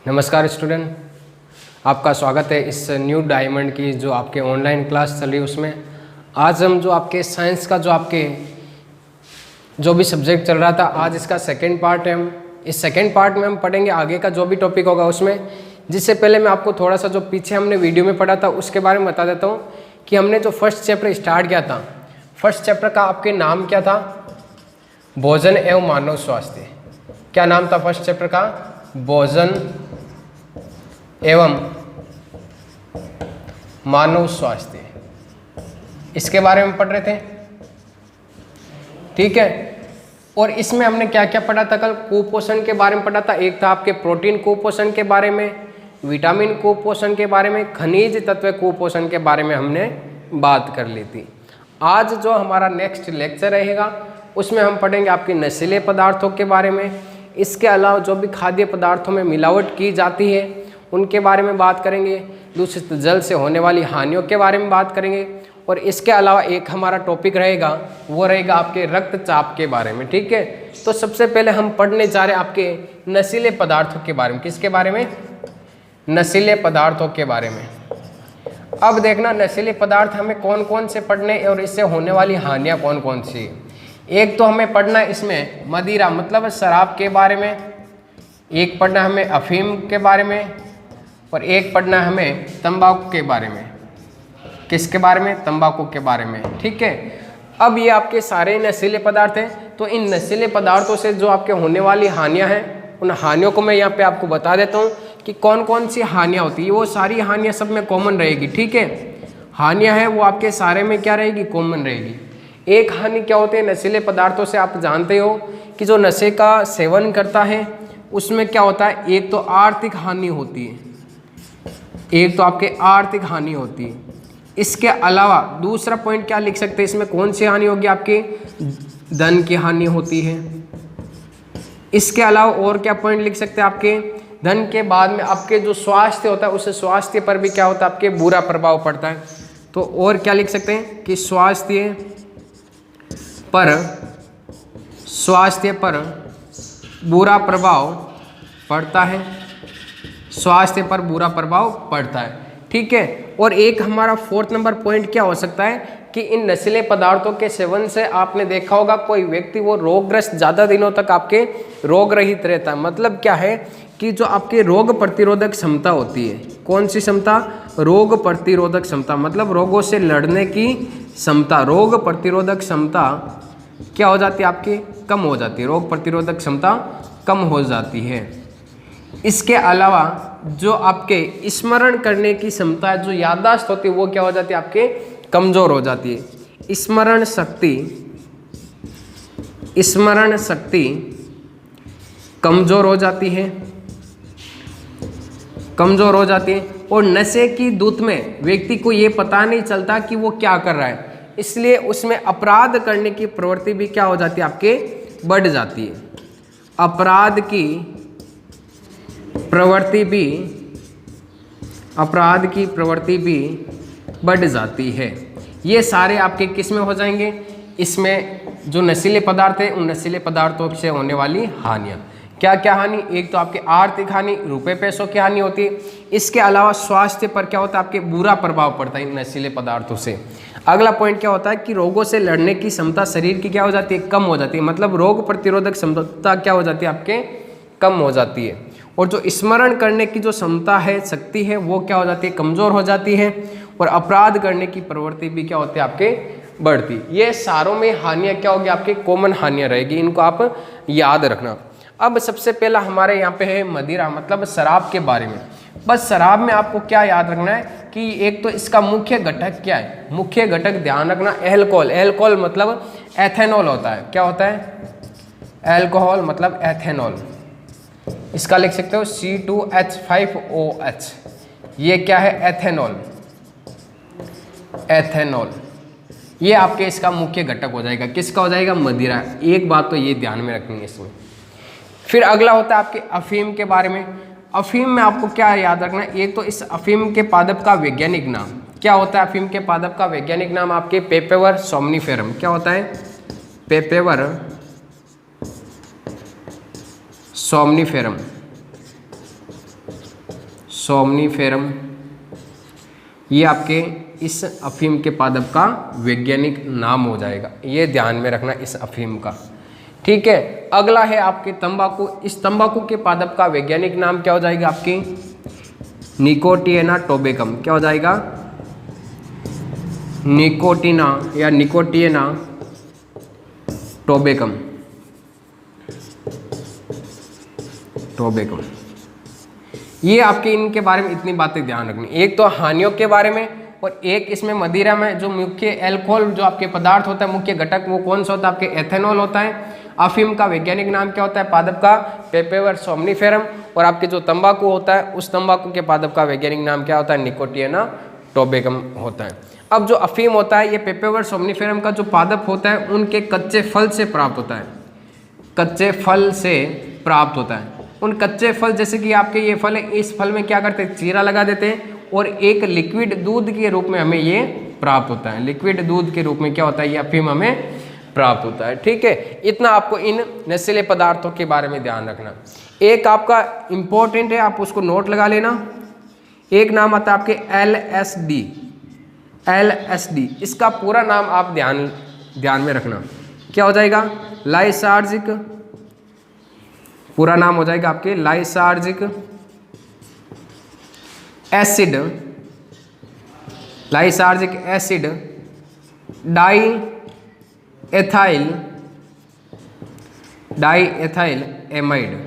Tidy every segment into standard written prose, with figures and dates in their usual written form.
नमस्कार स्टूडेंट, आपका स्वागत है इस न्यू डायमंड की जो आपके ऑनलाइन क्लास चल रही है उसमें। आज हम जो आपके साइंस का जो भी सब्जेक्ट चल रहा था, आज इसका सेकंड पार्ट है। हम इस सेकंड पार्ट में हम पढ़ेंगे आगे का जो भी टॉपिक होगा उसमें। जिससे पहले मैं आपको थोड़ा सा जो पीछे हमने वीडियो में पढ़ा था उसके बारे में बता देता हूँ कि हमने जो फर्स्ट चैप्टर स्टार्ट किया था, फर्स्ट चैप्टर का आपके नाम क्या था? भोजन एवं मानव स्वास्थ्य। क्या नाम था फर्स्ट चैप्टर का? भोजन एवं मानव स्वास्थ्य। इसके बारे में पढ़ रहे थे, ठीक है। और इसमें हमने क्या क्या पढ़ा था? कल कुपोषण के बारे में पढ़ा था। एक था आपके प्रोटीन कुपोषण के बारे में, विटामिन कुपोषण के बारे में, खनिज तत्व कुपोषण के बारे में हमने बात कर ली थी। आज जो हमारा नेक्स्ट लेक्चर रहेगा उसमें हम पढ़ेंगे आपके नशीले पदार्थों के बारे में। इसके अलावा जो भी खाद्य पदार्थों में मिलावट की जाती है उनके बारे में बात करेंगे। दूषित जल से होने वाली हानियों के बारे में बात करेंगे। और इसके अलावा एक हमारा टॉपिक रहेगा, वो रहेगा आपके रक्तचाप के बारे में, ठीक है। तो सबसे पहले हम पढ़ने जा रहे हैं आपके नशीले पदार्थों के बारे में। किसके बारे में? नशीले पदार्थों के बारे में। अब देखना नशीले पदार्थ हमें कौन कौन से पढ़ने और इससे होने वाली हानियाँ कौन कौन सी। एक तो हमें पढ़ना है इसमें मदिरा मतलब शराब के बारे में, एक पढ़ना हमें अफीम के बारे में, और एक पढ़ना है हमें तंबाकू के बारे में। किसके बारे में? तंबाकू के बारे में, ठीक है। अब ये आपके सारे नशीले पदार्थ हैं, तो इन नशीले पदार्थों से जो आपके होने वाली हानियां हैं उन हानियों को मैं यहाँ पे आपको बता देता हूँ कि कौन कौन सी हानियाँ होती है। वो सारी हानियाँ सब में कॉमन रहेगी, ठीक है। हानियाँ हैं वो आपके सारे में क्या रहेगी? कॉमन रहेगी। एक हानि क्या होती है नशीले पदार्थों से? आप जानते हो कि जो नशे का सेवन करता है उसमें क्या होता है? एक तो आर्थिक हानि होती है, एक तो आपके आर्थिक हानि होती है। इसके अलावा दूसरा पॉइंट क्या लिख सकते हैं इसमें? कौन सी हानि होगी? आपके धन की हानि होती है। इसके अलावा और क्या पॉइंट लिख सकते हैं? आपके धन के बाद में आपके जो स्वास्थ्य होता है उस स्वास्थ्य पर भी क्या होता है? आपके बुरा प्रभाव पड़ता है। तो और क्या लिख सकते हैं कि स्वास्थ्य पर बुरा प्रभाव पड़ता है, स्वास्थ्य पर बुरा प्रभाव पड़ता है, ठीक है। और एक हमारा फोर्थ नंबर पॉइंट क्या हो सकता है कि इन नशीले पदार्थों के सेवन से आपने देखा होगा कोई व्यक्ति वो रोगग्रस्त ज़्यादा दिनों तक आपके रोग रहित रहता है। मतलब क्या है कि जो आपके रोग प्रतिरोधक क्षमता होती है, कौन सी क्षमता? रोग प्रतिरोधक क्षमता, मतलब रोगों से लड़ने की क्षमता। रोग प्रतिरोधक क्षमता क्या हो जाती है? आपकी कम हो जाती है। रोग प्रतिरोधक क्षमता कम हो जाती है। इसके अलावा जो आपके स्मरण करने की क्षमता है, जो याददाश्त होती है, वो क्या हो जाती है? आपके कमजोर हो जाती है। स्मरण शक्ति कमजोर हो जाती है, कमजोर हो जाती है। और नशे की धुत में व्यक्ति को ये पता नहीं चलता कि वो क्या कर रहा है, इसलिए उसमें अपराध करने की प्रवृत्ति भी क्या हो जाती है? आपके बढ़ जाती है। अपराध की प्रवृत्ति भी बढ़ जाती है। ये सारे आपके किस में हो जाएंगे? इसमें जो नशीले पदार्थ है उन नशीले पदार्थों से होने वाली हानियाँ। क्या क्या हानि? एक तो आपके आर्थिक हानि, रुपए पैसों की हानि होती है। इसके अलावा स्वास्थ्य पर क्या होता है? आपके बुरा प्रभाव पड़ता है इन नशीले पदार्थों से। अगला पॉइंट क्या होता है कि रोगों से लड़ने की क्षमता शरीर की क्या हो जाती है? कम हो जाती है। मतलब रोग प्रतिरोधक क्षमता क्या हो जाती है? आपके कम हो जाती है। और जो स्मरण करने की जो क्षमता है, शक्ति है, वो क्या हो जाती है? कमजोर हो जाती है। और अपराध करने की प्रवृत्ति भी क्या होती है? आपके बढ़ती। ये सारों में हानियाँ क्या होगी? आपकी कॉमन हानियाँ रहेगी, इनको आप याद रखना। अब सबसे पहला हमारे यहाँ पे है मदिरा मतलब शराब के बारे में। बस शराब में आपको क्या याद रखना है कि एक तो इसका मुख्य घटक क्या है? मुख्य घटक ध्यान रखना एल्कोहल। एल्कोहल मतलब एथेनॉल होता है। क्या होता है? एल्कोहल मतलब एथेनॉल। इसका लिख सकते हो C2H5OH। ये क्या है? एथेनॉल। एथेनॉल ये आपके इसका मुख्य घटक हो जाएगा। किसका हो जाएगा? मदिरा। एक बात तो ये ध्यान में रखनी है इसमें। फिर अगला होता है आपके अफीम के बारे में। अफीम में आपको क्या याद रखना है? एक तो इस अफीम के पादप का वैज्ञानिक नाम क्या होता है? अफीम के पादप का वैज्ञानिक नाम आपके पेपेवर सोमनिफेरम। क्या होता है? पेपेवर सोमनिफेरम। सोमनीफेरम, ये आपके इस अफीम के पादप का वैज्ञानिक नाम हो जाएगा। ये ध्यान में रखना इस अफीम का, ठीक है। अगला है आपके तंबाकू। इस तंबाकू के पादप का वैज्ञानिक नाम क्या हो जाएगा आपकी? निकोटिएना टोबेकम। क्या हो जाएगा? निकोटिना या निकोटिएना टोबेकम, टोबेकम। ये आपके इनके बारे में इतनी बातें ध्यान रखनी, एक तो हानियों के बारे में, और एक इसमें मदिरा में जो मुख्य एल्कोहल जो आपके पदार्थ होता है, मुख्य घटक वो कौन सा होता है? आपके एथेनॉल होता है। अफीम का वैज्ञानिक नाम क्या होता है? पादप का पेपेवर सोमनीफेरम। और आपके जो तंबाकू होता है उस तंबाकू के पादप का वैज्ञानिक नाम क्या होता है? निकोटिएना टोबेकम होता है। अब जो अफीम होता है ये पेपेवर सोमनीफेरम का जो पादप होता है उनके कच्चे फल से प्राप्त होता है, कच्चे फल से प्राप्त होता है। उन कच्चे फल जैसे कि आपके ये फल है, इस फल में क्या करते हैं? चीरा लगा देते हैं और एक लिक्विड दूध के रूप में हमें ये प्राप्त होता है। लिक्विड दूध के रूप में क्या होता है? ये अफीम हमें प्राप्त होता है, ठीक है। इतना आपको इन नशीले पदार्थों के बारे में ध्यान रखना। एक आपका इंपॉर्टेंट है, आप उसको नोट लगा लेना। एक नाम आता है आपके LSD, LSD। इसका पूरा नाम आप ध्यान में रखना। क्या हो जाएगा? लाइसार्जिक, पूरा नाम हो जाएगा आपके lysergic acid, lysergic acid diethylamide.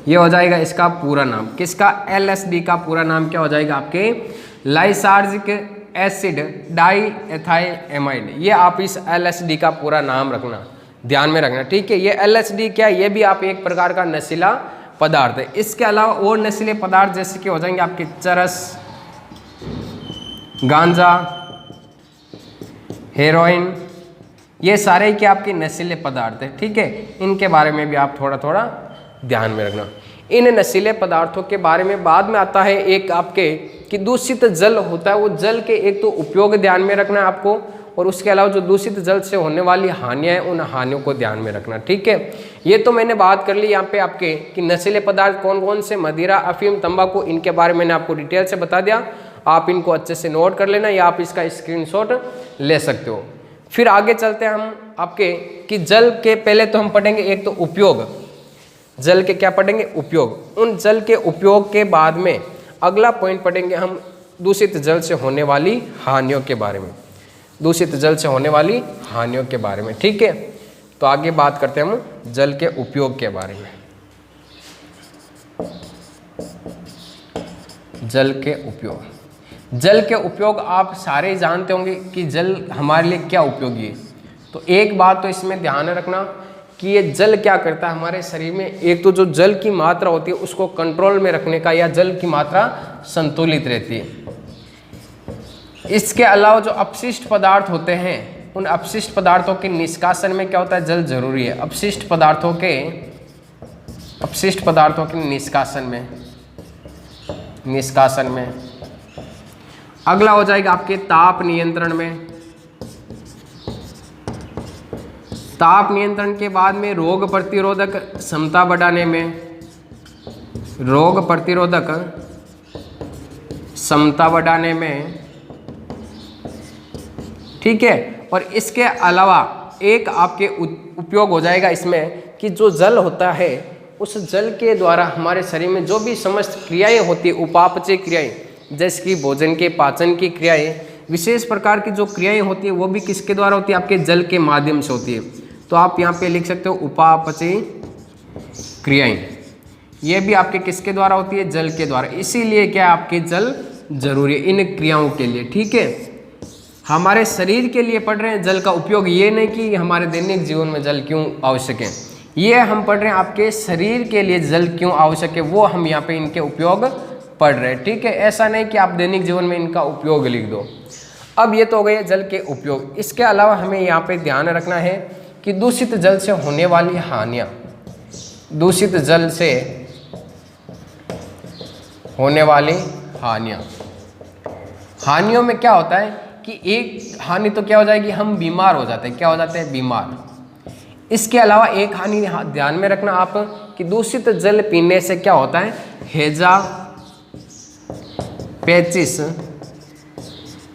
ये हो जाएगा इसका पूरा नाम। किसका? LSD का पूरा नाम क्या हो जाएगा आपके? Lysergic acid diethylamide. ये आप इस LSD का पूरा नाम रखना, ध्यान में रखना, ठीक है। ये LSD क्या है? ये भी आप एक प्रकार का नशीला पदार्थ है। इसके अलावा और नशीले पदार्थ जैसे कि हो जाएंगे आपके चरस, गांजा, हेरोइन, ये सारे क्या आपके नशीले पदार्थ हैं, ठीक है। इनके बारे में भी आप थोड़ा थोड़ा ध्यान में रखना। इन नशीले पदार्थों के बारे में बाद में आता है एक आपके कि दूषित जल होता है, वो जल के एक तो उपयोग ध्यान में रखना है आपको, और उसके अलावा जो दूषित जल से होने वाली हानियां हैं उन हानियों को ध्यान में रखना, ठीक है। ये तो मैंने बात कर ली यहाँ पे आपके कि नशीले पदार्थ कौन कौन से, मदिरा, अफीम, तंबाकू, इनके बारे में मैंने आपको डिटेल से बता दिया। आप इनको अच्छे से नोट कर लेना या आप इसका स्क्रीनशॉट ले सकते हो। फिर आगे चलते हैं हम आपके कि जल के पहले तो हम पढ़ेंगे एक तो उपयोग, जल के क्या पढ़ेंगे? उपयोग। उन जल के उपयोग के बाद में अगला पॉइंट पढ़ेंगे हम दूषित जल से होने वाली हानियों के बारे में, दूषित जल से होने वाली हानियों के बारे में, ठीक है। तो आगे बात करते हैं हम जल के उपयोग के बारे में। जल के उपयोग, जल के उपयोग आप सारे जानते होंगे कि जल हमारे लिए क्या उपयोगी है। तो एक बात तो इसमें ध्यान रखना कि ये जल क्या करता है हमारे शरीर में। एक तो जो जल की मात्रा होती है उसको कंट्रोल में रखने का, या जल की मात्रा संतुलित रहती है। इसके अलावा जो अपशिष्ट पदार्थ होते हैं उन अपशिष्ट पदार्थों के निष्कासन में क्या होता है? जल जरूरी है। अपशिष्ट पदार्थों के निष्कासन में। अगला हो जाएगा आपके ताप नियंत्रण में। ताप नियंत्रण के बाद में रोग प्रतिरोधक क्षमता बढ़ाने में, रोग प्रतिरोधक क्षमता बढ़ाने में, ठीक है। और इसके अलावा एक आपके उपयोग हो जाएगा इसमें कि जो जल होता है उस जल के द्वारा हमारे शरीर में जो भी समस्त क्रियाएं होती है, उपापचय क्रियाएं, जैसे कि भोजन के पाचन की क्रियाएं, विशेष प्रकार की जो क्रियाएं होती है वो भी किसके द्वारा होती है? आपके जल के माध्यम से होती है। तो आप यहाँ पे लिख सकते हो उपापचय क्रियाएं, ये भी आपके किसके द्वारा होती है? जल के द्वारा। इसीलिए क्या आपके जल जरूरी है इन क्रियाओं के लिए, ठीक है। हमारे शरीर के लिए पढ़ रहे हैं जल का उपयोग, ये नहीं कि हमारे दैनिक जीवन में जल क्यों आवश्यक है, ये हम पढ़ रहे हैं आपके शरीर के लिए जल क्यों आवश्यक है, वो हम यहाँ पे इनके उपयोग पढ़ रहे हैं, ठीक है। ऐसा नहीं कि आप दैनिक जीवन में इनका उपयोग लिख दो। अब ये तो हो गए जल के उपयोग। इसके अलावा हमें यहाँ पे ध्यान रखना है कि दूषित जल से होने वाली हानियाँ, दूषित जल से होने वाली हानियों में क्या होता है कि एक हानि तो क्या हो जाएगी? हम बीमार हो जाते हैं। क्या हो जाते हैं? बीमार। इसके अलावा एक हानि ध्यान में रखना आप कि दूषित जल पीने से क्या होता है? हैजा पेचिस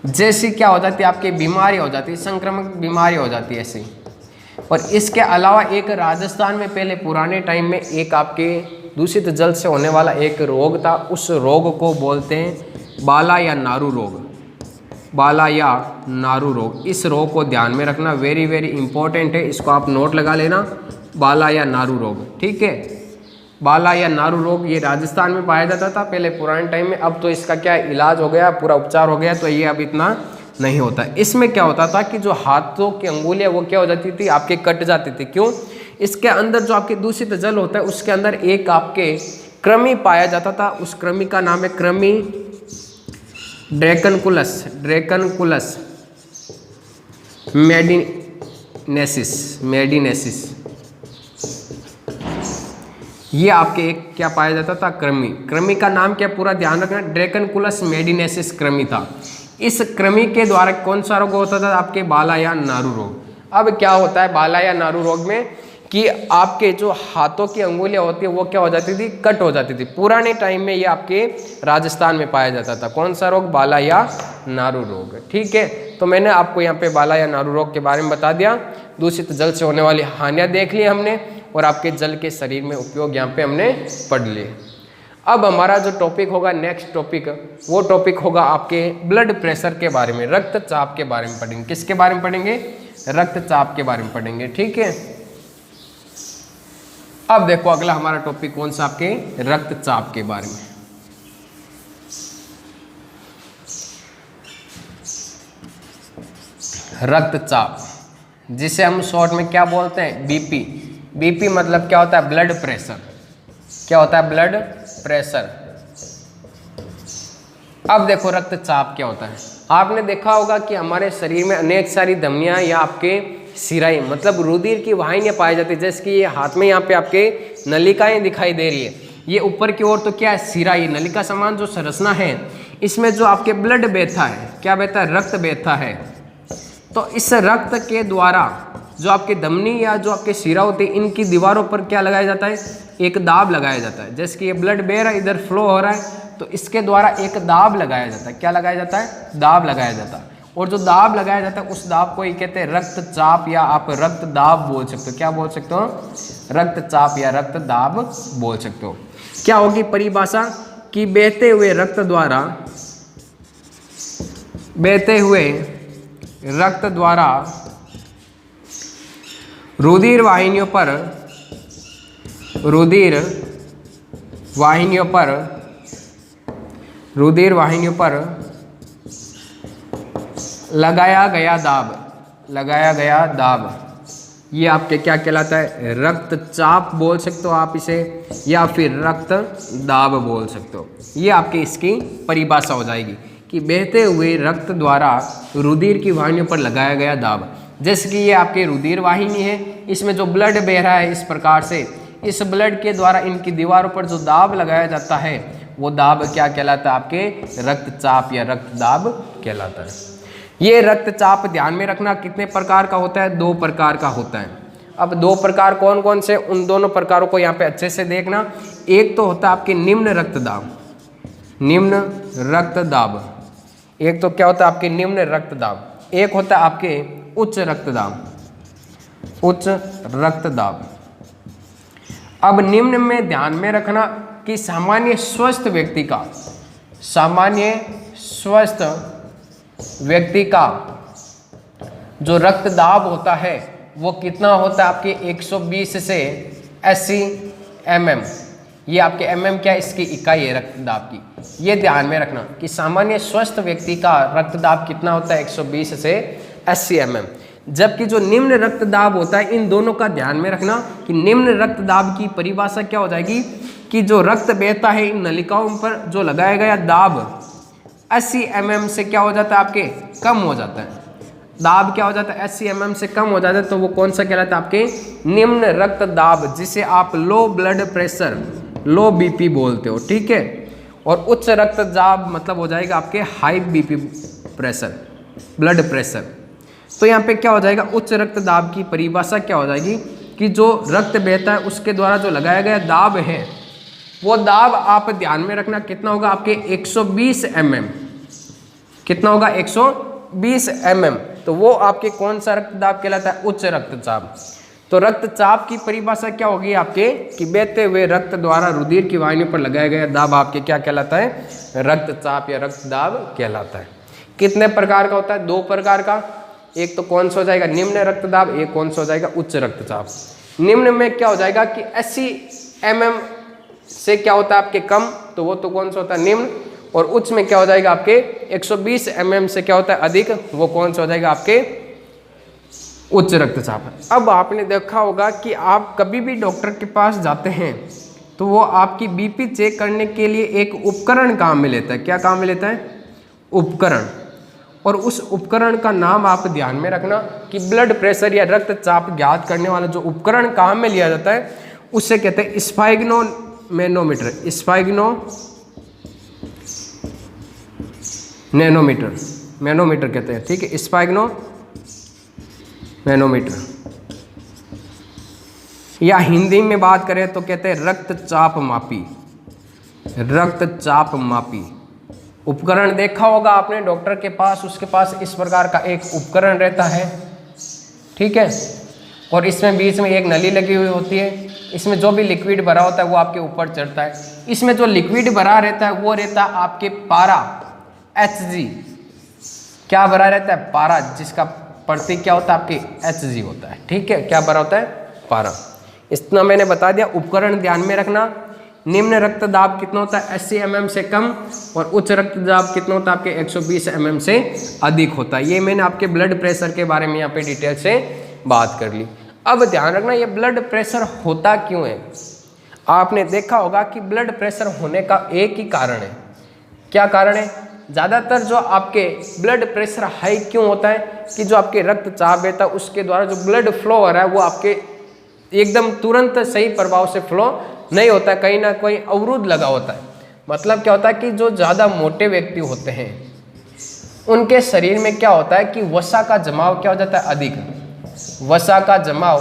जैसी क्या हो जाती है आपकी बीमारी हो जाती है, संक्रामक बीमारी हो जाती है ऐसी। और इसके अलावा एक राजस्थान में पहले पुराने टाइम में एक आपके दूषित जल से होने वाला एक रोग था, उस रोग को बोलते हैं बाला या नारू रोग। बाला या नारू रोग, इस रोग को ध्यान में रखना, वेरी वेरी इंपॉर्टेंट है, इसको आप नोट लगा लेना, बाला या नारू रोग। ठीक है, बाला या नारू रोग ये राजस्थान में पाया जाता था पहले पुराने टाइम में। अब तो इसका क्या इलाज हो गया, पूरा उपचार हो गया, तो ये अब इतना नहीं होता। इसमें क्या होता था कि जो हाथों की अंगुलियां वो क्या हो जाती थी आपके कट जाती थी। क्यों? इसके अंदर जो आपके दूषित जल होता है उसके अंदर एक आपके कृमि पाया जाता था, उस कृमि का नाम है कृमि ड्रैकनकुलस, ड्रैकनकुलस मेडिनेसिस। ये आपके एक क्या पाया जाता था कृमि। कृमि का नाम क्या पूरा ध्यान रखना, ड्रैकनकुलस मेडिनेसिस कृमि था। इस कृमि के द्वारा कौन सा रोग होता था आपके बाला या नारू रोग। अब क्या होता है बाला या नारू रोग में कि आपके जो हाथों की अंगुलियां होती है वो क्या हो जाती थी, कट हो जाती थी। पुराने टाइम में ये आपके राजस्थान में पाया जाता था। कौन सा रोग? बाला या नारू रोग। ठीक है, तो मैंने आपको यहाँ पे बाला या नारू रोग के बारे में बता दिया। दूषित जल से होने वाली हानियां देख ली हमने और आपके जल के शरीर में उपयोग यहाँ पे हमने पढ़ लिए। अब हमारा जो टॉपिक होगा नेक्स्ट टॉपिक, वो टॉपिक होगा आपके ब्लड प्रेशर के बारे में, रक्तचाप के बारे में पढ़ेंगे। किसके बारे में पढ़ेंगे? रक्तचाप के बारे में पढ़ेंगे। ठीक है, अब देखो अगला हमारा टॉपिक कौन सा आपके रक्तचाप के बारे में। रक्तचाप जिसे हम शॉर्ट में क्या बोलते हैं? बीपी। बीपी मतलब क्या होता है? Blood pressure. क्या होता है? Blood pressure. अब देखो रक्तचाप क्या होता है। आपने देखा होगा कि हमारे शरीर में अनेक सारी धमनियां या आपके सिराई मतलब रुधिर की वाहिनियां पाई जाती है। जैसे कि ये हाथ में यहाँ पे आपके नलिकाएं दिखाई दे रही है, ये ऊपर की ओर तो क्या है? सिराई, नलिका समान जो संरचना है, इसमें जो आपके ब्लड बहता है, क्या बहता है? रक्त बहता है। तो इस रक्त के द्वारा जो आपके धमनी या जो आपके सिरा होते हैं, इनकी दीवारों पर क्या लगाया जाता है? एक दाब लगाया जाता है। जैसे कि ये ब्लड बह रहा है, इधर फ्लो हो रहा है, तो इसके द्वारा एक दाब लगाया जाता है। क्या लगाया जाता है? दाब लगाया जाता है। और जो दाब लगाया जाता है उस दाब को ही कहते हैं रक्तचाप या आप रक्त दाब बोल सकते हो। क्या बोल सकते हो? रक्तचाप या रक्त दाब बोल सकते हो। क्या होगी परिभाषा? कि बहते हुए रक्त द्वारा रुधिर वाहिनियों पर लगाया गया दाब, ये आपके क्या कहलाता है? रक्तचाप बोल सकते हो आप इसे, या फिर रक्त दाब बोल सकते हो। ये आपकी इसकी परिभाषा हो जाएगी कि बहते हुए रक्त द्वारा रुधिर की वाहिनियों पर लगाया गया दाब। जैसे कि ये आपके रुधिर वाहिनी है, इसमें जो ब्लड बह रहा है इस प्रकार से, इस ब्लड के द्वारा इनकी दीवारों पर जो दाब लगाया जाता है वो दाब क्या कहलाता है? आपके रक्तचाप या रक्त दाब कहलाता है। ये रक्तचाप ध्यान में रखना कितने प्रकार का होता है? 2 प्रकार का होता है। अब 2 प्रकार कौन कौन से? उन दोनों प्रकारों को यहाँ पे अच्छे से देखना। एक तो होता है आपके निम्न रक्तदाब, एक तो क्या होता है आपके निम्न रक्तदाब, एक होता है आपके उच्च रक्तदाब। अब निम्न में ध्यान में रखना कि सामान्य स्वस्थ व्यक्ति का जो रक्तदाब होता है वो कितना होता है? आपके 120 से 80 mm। ये आपके mm क्या है? इसकी इकाई है रक्तदाब की। ये ध्यान में रखना कि सामान्य स्वस्थ व्यक्ति का रक्तदाब कितना होता है? 120 से 80 mm। जबकि जो निम्न रक्तदाब होता है, इन दोनों का ध्यान में रखना कि निम्न रक्तदाब की परिभाषा क्या हो जाएगी कि जो रक्त बहता है इन नलिकाओं पर जो लगाया गया दाब 80 mm से क्या हो जाता है? आपके कम हो जाता है। दाब क्या हो जाता है? 80 mm से कम हो जाता है। तो वो कौन सा कहलाता है? आपके निम्न रक्तदाब, जिसे आप लो ब्लड प्रेशर, लो बीपी बोलते हो। ठीक है, और उच्च रक्तदाब मतलब हो जाएगा आपके high BP pressure, blood pressure. तो यहाँ पे क्या हो जाएगा? उच्च रक्तदाब की परिभाषा क्या हो जाएगी कि जो रक्त बहता है उसके द्वारा जो लगाया गया दाब है वो दाब आप ध्यान में रखना कितना होगा आपके 120 mm। कितना होगा 120 mm। तो वो आपके कौन सा रक्तदाब कहलाता है? उच्च रक्तचाप। तो रक्तचाप की परिभाषा क्या होगी आपके कि बहते हुए रक्त द्वारा रुधिर की वाहिनी पर लगाया गया दाब आपके क्या कहलाता है? रक्तचाप या रक्तदाब कहलाता है। कितने प्रकार का होता है? 2 प्रकार का। एक तो कौन सा हो जाएगा? निम्न रक्तदाब। एक कौन सा हो जाएगा? उच्च रक्तचाप। निम्न में क्या हो जाएगा कि 80 mm से क्या होता है आपके कम, तो वो तो कौन सा होता है? निम्न। और उच्च में क्या हो जाएगा आपके 120 mm से क्या होता है? अधिक। वो कौन सा हो जाएगा आपके? उच्च रक्तचाप। अब आपने देखा होगा कि आप कभी भी डॉक्टर के पास जाते हैं तो वो आपकी बीपी चेक करने के लिए एक उपकरण काम में लेता है। क्या काम में लेता है? उपकरण। और उस उपकरण का नाम आप ध्यान में रखना कि ब्लड प्रेशर या रक्तचाप ज्ञात करने वाला जो उपकरण काम में लिया जाता है उससे कहते हैं स्फाइग्नोमैनोमीटर। मैनोमीटर कहते हैं, ठीक है, स्फाइग्नोमैनोमीटर। या हिंदी में बात करें तो कहते हैं रक्तचाप मापी। उपकरण देखा होगा आपने डॉक्टर के पास, उसके पास इस प्रकार का एक उपकरण रहता है, ठीक है, और इसमें बीच में एक नली लगी हुई होती है। इसमें जो भी लिक्विड भरा होता है वो आपके ऊपर चढ़ता है। इसमें जो लिक्विड भरा रहता है वो रहता है आपके पारा, Hg। क्या भरा रहता है? पारा, जिसका प्रतीक क्या होता है आपके? Hg होता है, ठीक है। क्या भरा होता है? पारा। इतना मैंने बता दिया। उपकरण ध्यान में रखना। निम्न रक्तदाब कितना होता है? 80 mm से कम। और उच्च रक्तदाब कितना होता है आपके? 120 mm से अधिक होता है। ये मैंने आपके ब्लड प्रेशर के बारे में यहाँ पे डिटेल से बात कर ली। अब ध्यान रखना ये ब्लड प्रेशर होता क्यों है? आपने देखा होगा कि ब्लड प्रेशर होने का एक ही कारण है। क्या कारण है? ज़्यादातर जो आपके ब्लड प्रेशर हाई क्यों होता है कि जो आपके रक्तचाप रहता है उसके द्वारा जो ब्लड फ्लो हो रहा है वो आपके एकदम तुरंत सही प्रभाव से फ्लो नहीं होता है, कहीं ना कहीं अवरुद्ध लगा होता है। मतलब क्या होता है कि जो ज़्यादा मोटे व्यक्ति होते हैं उनके शरीर में क्या होता है कि वसा का जमाव क्या हो जाता है? अधिक। वसा का जमाव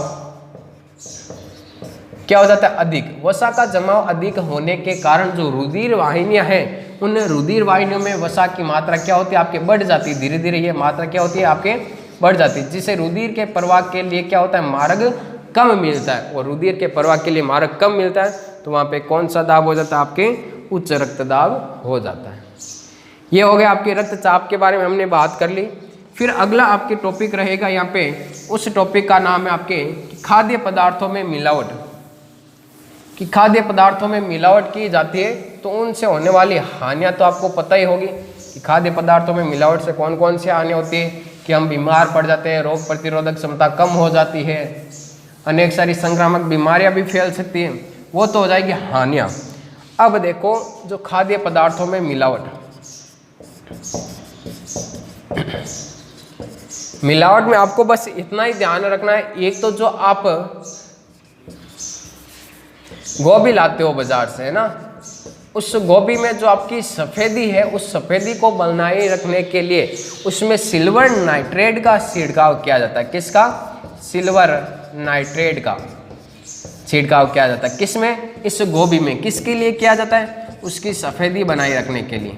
क्या हो जाता है? अधिक। वसा का जमाव अधिक होने के कारण जो रुधिर वाहिनियां हैं उन रुधिर वाहिनियों में वसा की मात्रा क्या होती है आपके? बढ़ जाती है। धीरे धीरे ये मात्रा क्या होती है आपके? बढ़ जाती है, जिससे रुधिर के प्रवाह के लिए क्या होता है? मार्ग कम मिलता है। और रुधिर के प्रवाह के लिए मार्ग कम मिलता है तो वहाँ पे कौन सा दाब हो जाता है आपके? उच्च रक्तदाब हो जाता है। ये हो गया आपके रक्तचाप के बारे में हमने बात कर ली। फिर अगला आपके टॉपिक रहेगा यहाँ पे, उस टॉपिक का नाम है आपके खाद्य पदार्थों में मिलावट। कि खाद्य पदार्थों में मिलावट की जाती है तो उनसे होने वाली हानियाँ तो आपको पता ही होगी कि खाद्य पदार्थों में मिलावट से कौन कौन सी हानि होती है कि हम बीमार पड़ जाते हैं, रोग प्रतिरोधक क्षमता कम हो जाती है, अनेक सारी संक्रामक बीमारियां भी फैल सकती हैं, वो तो हो जाएगी हानियाँ। अब देखो जो खाद्य पदार्थों में मिलावट में आपको बस इतना ही ध्यान रखना है। एक तो जो आप गोभी लाते हो बाजार से, है ना, उस गोभी में जो आपकी सफ़ेदी है उस सफ़ेदी को बनाए रखने के लिए उसमें सिल्वर नाइट्रेट का छिड़काव किया जाता है। किसका? सिल्वर नाइट्रेट का छिड़काव किया जाता है। किसमें? इस गोभी में। किसके लिए किया जाता है? उसकी सफ़ेदी बनाए रखने के लिए।